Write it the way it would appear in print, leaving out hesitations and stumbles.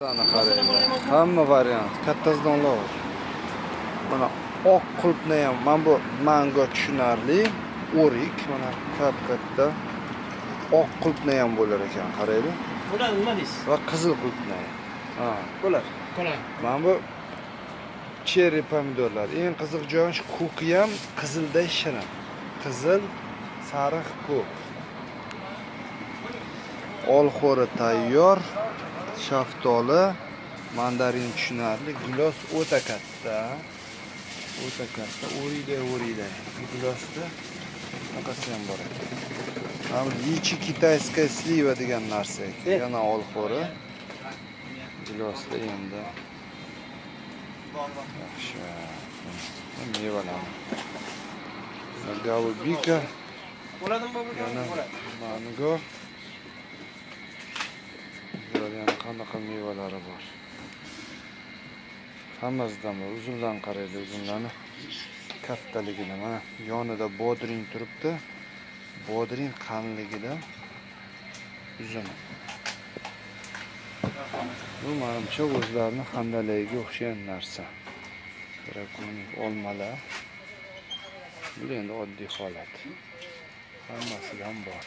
Ana qaranglar. Hamma variant, kattasidan bor. Mana oq qulpni ham, mana bu menga tushunarli, o'rik, mana katta oq qulpni ham bo'lar ekan, qaraylik. Bular nima deysiz? Va qizil qulpni. Ha, Bular. mana bu cherry pomidorlar. Eng qiziq joyi shu ko'ki ham qizilday shirin. Qizil, sariq, ko'k. Olxo'ri tayyor. Shaftoli, mandarin tushunarli, gilos o'ta katta. O'ta katta, o'riyday. Gilosda bunaqasi ham bor ekan. Mana lichi kitayskaya sliva degan narsa ekan. Yana olxo'ri. Gilosda endi. Yaxshi. Mevalar. Golubika. Bo'ladimi bu? Yana mango. Yana qanaqa mevalari bor. Hammasidan bor. Uzundan qaraydi, uzunlarni kattaligini. Mana yonida bodring turibdi. Bodring qanligida uzun. Bu menimcha o'zlarini handalagiga o'xshagan narsa. Drakonik olmalar. Bu endi oddiy holat. Hammasidan bor.